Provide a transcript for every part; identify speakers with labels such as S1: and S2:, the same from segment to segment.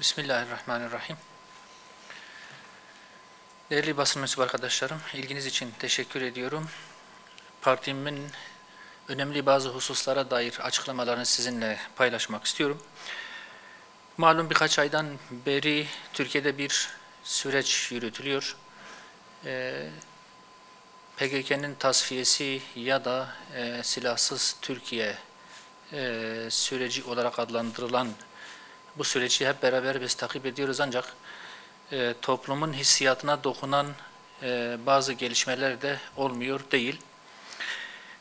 S1: Bismillahirrahmanirrahim. Değerli basın mensubu arkadaşlarım, ilginiz için teşekkür ediyorum. Partimin önemli bazı hususlara dair açıklamalarını sizinle paylaşmak istiyorum. Malum birkaç aydan beri Türkiye'de bir süreç yürütülüyor. PKK'nın tasfiyesi ya da silahsız Türkiye süreci olarak adlandırılan bu süreci hep beraber biz takip ediyoruz, ancak toplumun hissiyatına dokunan bazı gelişmeler de olmuyor değil.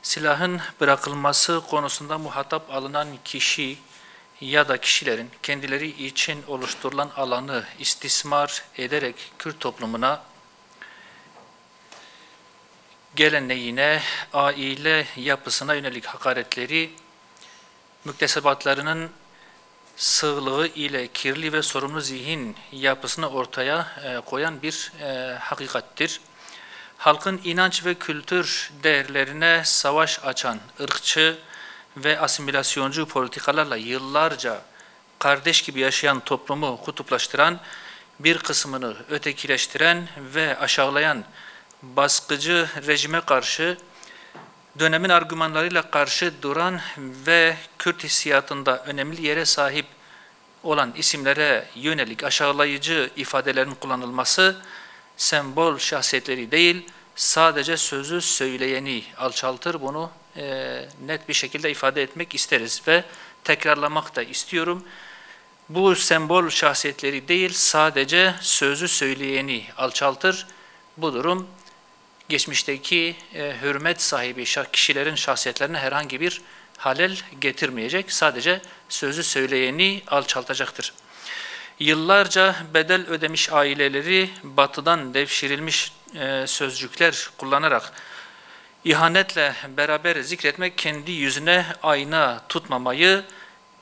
S1: Silahın bırakılması konusunda muhatap alınan kişi ya da kişilerin kendileri için oluşturulan alanı istismar ederek Kürt toplumuna, geleneğine, aile yapısına yönelik hakaretleri, müktesebatlarının sığlığı ile kirli ve sorumlu zihin yapısını ortaya koyan bir hakikattir. Halkın inanç ve kültür değerlerine savaş açan ırkçı ve asimilasyoncu politikalarla yıllarca kardeş gibi yaşayan toplumu kutuplaştıran, bir kısmını ötekileştiren ve aşağılayan baskıcı rejime karşı dönemin argümanlarıyla karşı duran ve Kürt hissiyatında önemli yere sahip olan isimlere yönelik aşağılayıcı ifadelerin kullanılması, sembol şahsiyetleri değil, sadece sözü söyleyeni alçaltır. Bunu net bir şekilde ifade etmek isteriz ve tekrarlamak da istiyorum. Bu sembol şahsiyetleri değil, sadece sözü söyleyeni alçaltır. Bu durum geçmişteki hürmet sahibi kişilerin şahsiyetlerine herhangi bir halel getirmeyecek. Sadece sözü söyleyeni alçaltacaktır. Yıllarca bedel ödemiş aileleri batıdan devşirilmiş sözcükler kullanarak ihanetle beraber zikretmek, kendi yüzüne ayna tutmamayı,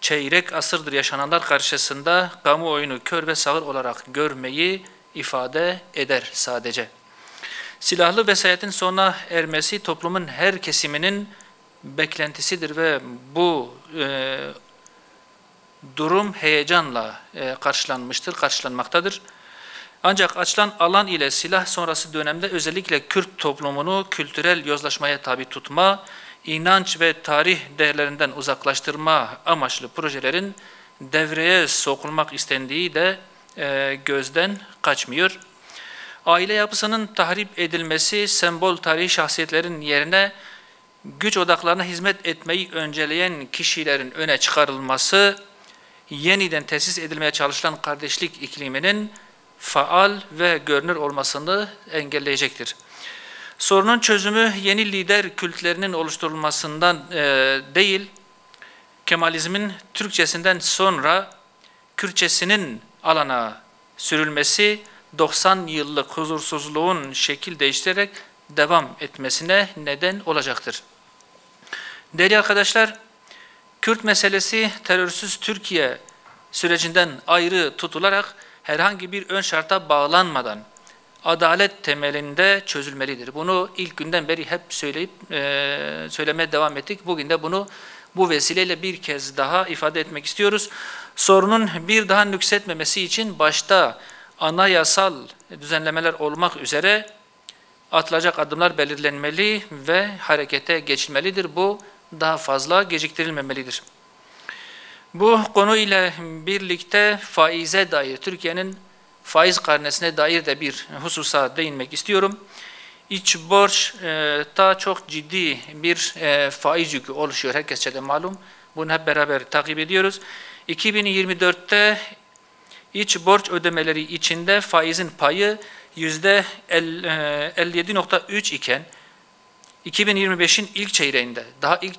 S1: çeyrek asırdır yaşananlar karşısında kamuoyunu kör ve sağır olarak görmeyi ifade eder sadece. Silahlı vesayetin sona ermesi toplumun her kesiminin beklentisidir ve bu durum heyecanla karşılanmaktadır. Ancak açılan alan ile silah sonrası dönemde özellikle Kürt toplumunu kültürel yozlaşmaya tabi tutma, inanç ve tarih değerlerinden uzaklaştırma amaçlı projelerin devreye sokulmak istendiği de gözden kaçmıyor. Aile yapısının tahrip edilmesi, sembol tarihi şahsiyetlerin yerine güç odaklarına hizmet etmeyi önceleyen kişilerin öne çıkarılması, yeniden tesis edilmeye çalışılan kardeşlik ikliminin faal ve görünür olmasını engelleyecektir. Sorunun çözümü yeni lider kültlerinin oluşturulmasından değil, Kemalizmin Türkçesinden sonra Kürtçesinin alana sürülmesi, 90 yıllık huzursuzluğun şekil değiştirerek devam etmesine neden olacaktır. Değerli arkadaşlar, Kürt meselesi terörsüz Türkiye sürecinden ayrı tutularak herhangi bir ön şarta bağlanmadan adalet temelinde çözülmelidir. Bunu ilk günden beri hep söylemeye devam ettik. Bugün de bunu bu vesileyle bir kez daha ifade etmek istiyoruz. Sorunun bir daha nüksetmemesi için başta anayasal düzenlemeler olmak üzere atılacak adımlar belirlenmeli ve harekete geçilmelidir. Bu daha fazla geciktirilmemelidir. Bu konuyla birlikte faize dair, Türkiye'nin faiz karnesine dair de bir hususa değinmek istiyorum. İç borçta çok ciddi bir faiz yükü oluşuyor, herkesçe de malum. Bunu hep beraber takip ediyoruz. 2024'te İç borç ödemeleri içinde faizin payı %57,3 iken 2025'in ilk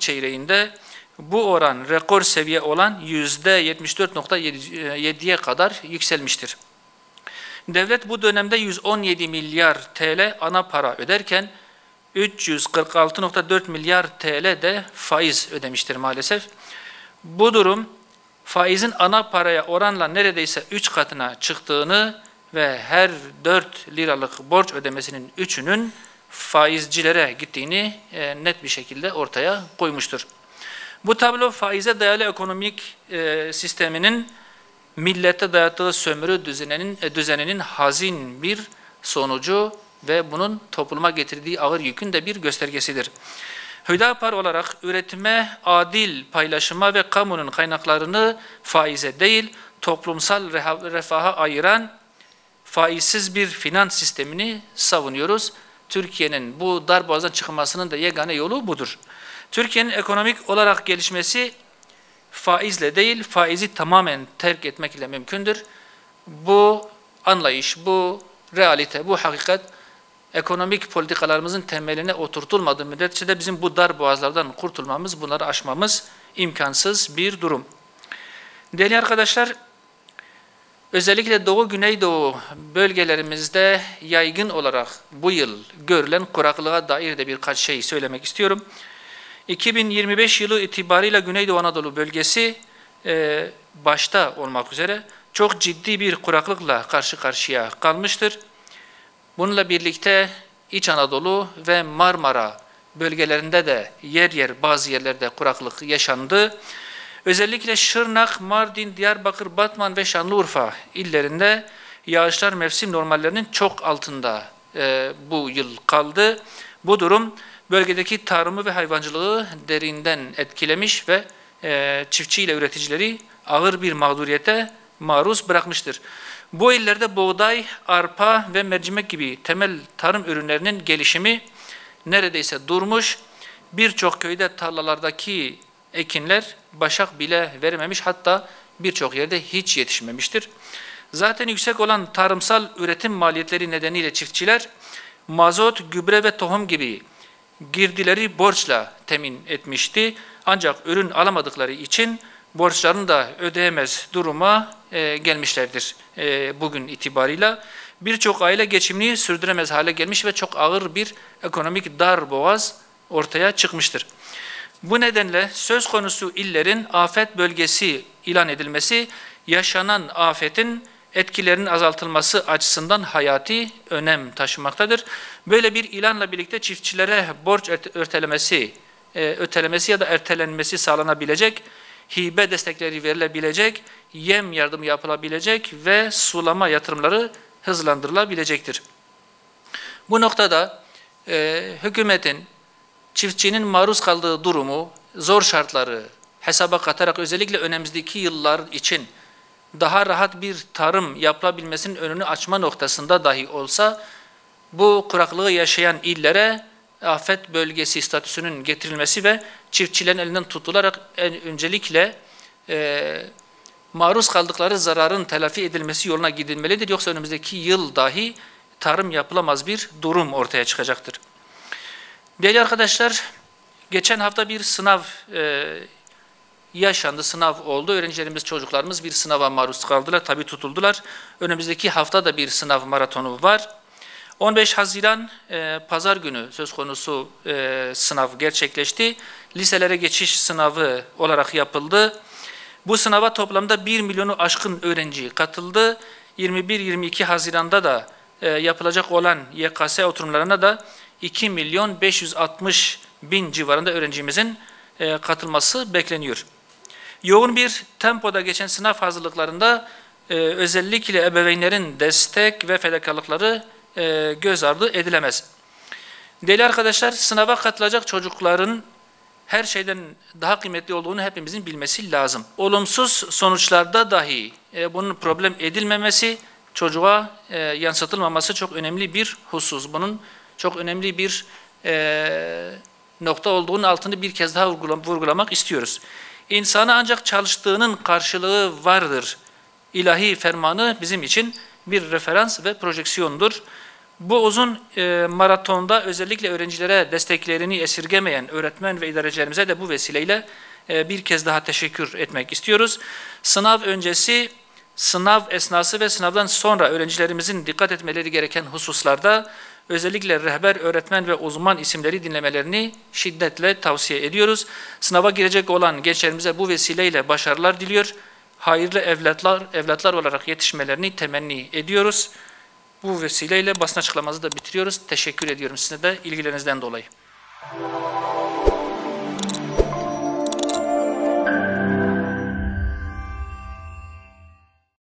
S1: çeyreğinde bu oran rekor seviye olan %74,7'ye kadar yükselmiştir. Devlet bu dönemde 117 milyar TL ana para öderken 346,4 milyar TL de faiz ödemiştir maalesef. Bu durum faizin ana paraya oranla neredeyse 3 katına çıktığını ve her 4 liralık borç ödemesinin 3'ünün faizcilere gittiğini net bir şekilde ortaya koymuştur. Bu tablo faize dayalı ekonomik sisteminin millete dayattığı sömürü düzeninin hazin bir sonucu ve bunun topluma getirdiği ağır yükün de bir göstergesidir. Hüdapar olarak üretime, adil paylaşıma ve kamunun kaynaklarını faize değil, toplumsal refaha ayıran faizsiz bir finans sistemini savunuyoruz. Türkiye'nin bu darboğazdan çıkmasının da yegane yolu budur. Türkiye'nin ekonomik olarak gelişmesi faizle değil, faizi tamamen terk etmek ile mümkündür. Bu anlayış, bu realite, bu hakikat ekonomik politikalarımızın temeline oturtulmadığı müddetçe de bizim bu darboğazlardan kurtulmamız, bunları aşmamız imkansız bir durum. Değerli arkadaşlar, özellikle Doğu Güneydoğu bölgelerimizde yaygın olarak bu yıl görülen kuraklığa dair de birkaç şey söylemek istiyorum. 2025 yılı itibariyle Güneydoğu Anadolu bölgesi başta olmak üzere çok ciddi bir kuraklıkla karşı karşıya kalmıştır. Bununla birlikte İç Anadolu ve Marmara bölgelerinde de yer yer bazı yerlerde kuraklık yaşandı. Özellikle Şırnak, Mardin, Diyarbakır, Batman ve Şanlıurfa illerinde yağışlar mevsim normallerinin çok altında bu yıl kaldı. Bu durum bölgedeki tarımı ve hayvancılığı derinden etkilemiş ve çiftçi ile üreticileri ağır bir mağduriyete maruz bırakmıştır. Bu illerde buğday, arpa ve mercimek gibi temel tarım ürünlerinin gelişimi neredeyse durmuş. Birçok köyde tarlalardaki ekinler başak bile vermemiş, hatta birçok yerde hiç yetişmemiştir. Zaten yüksek olan tarımsal üretim maliyetleri nedeniyle çiftçiler mazot, gübre ve tohum gibi girdileri borçla temin etmişti. Ancak ürün alamadıkları için borçlarını da ödeyemez duruma gelmişlerdir bugün itibarıyla. Birçok aile geçimini sürdüremez hale gelmiş ve çok ağır bir ekonomik darboğaz ortaya çıkmıştır. Bu nedenle söz konusu illerin afet bölgesi ilan edilmesi, yaşanan afetin etkilerinin azaltılması açısından hayati önem taşımaktadır. Böyle bir ilanla birlikte çiftçilere borç ötelemesi ya da ertelenmesi sağlanabilecek, hibe destekleri verilebilecek, yem yardımı yapılabilecek ve sulama yatırımları hızlandırılabilecektir. Bu noktada hükümetin çiftçinin maruz kaldığı durumu, zor şartları hesaba katarak özellikle önümüzdeki yıllar için daha rahat bir tarım yapılabilmesinin önünü açma noktasında dahi olsa bu kuraklığı yaşayan illere afet bölgesi statüsünün getirilmesi ve çiftçilerin elinden tutularak öncelikle maruz kaldıkları zararın telafi edilmesi yoluna gidilmelidir. Yoksa önümüzdeki yıl dahi tarım yapılamaz bir durum ortaya çıkacaktır. Değerli arkadaşlar, geçen hafta bir sınav yaşandı, sınav oldu. Öğrencilerimiz, çocuklarımız bir sınava maruz kaldılar, tabi tutuldular. Önümüzdeki hafta da bir sınav maratonu var. 15 Haziran Pazar günü söz konusu sınav gerçekleşti. Liselere geçiş sınavı olarak yapıldı. Bu sınava toplamda 1 milyonu aşkın öğrenci katıldı. 21-22 Haziran'da da yapılacak olan YKS oturumlarına da 2 milyon 560 bin civarında öğrencimizin katılması bekleniyor. Yoğun bir tempoda geçen sınav hazırlıklarında özellikle ebeveynlerin destek ve fedakarlıkları göz ardı edilemez. Değerli arkadaşlar, sınava katılacak çocukların her şeyden daha kıymetli olduğunu hepimizin bilmesi lazım. Olumsuz sonuçlarda dahi bunun problem edilmemesi, çocuğa yansıtılmaması çok önemli bir husus. Bunun çok önemli bir nokta olduğunun altını bir kez daha vurgulamak istiyoruz. İnsana ancak çalıştığının karşılığı vardır. İlahi fermanı bizim için bir referans ve projeksiyondur. Bu uzun maratonda özellikle öğrencilere desteklerini esirgemeyen öğretmen ve idarecilerimize de bu vesileyle bir kez daha teşekkür etmek istiyoruz. Sınav öncesi, sınav esnası ve sınavdan sonra öğrencilerimizin dikkat etmeleri gereken hususlarda özellikle rehber, öğretmen ve uzman isimleri dinlemelerini şiddetle tavsiye ediyoruz. Sınava girecek olan gençlerimize bu vesileyle başarılar diliyor. Hayırlı evlatlar olarak yetişmelerini temenni ediyoruz. Bu vesileyle basın açıklamamızı da bitiriyoruz. Teşekkür ediyorum size de ilgilerinizden dolayı.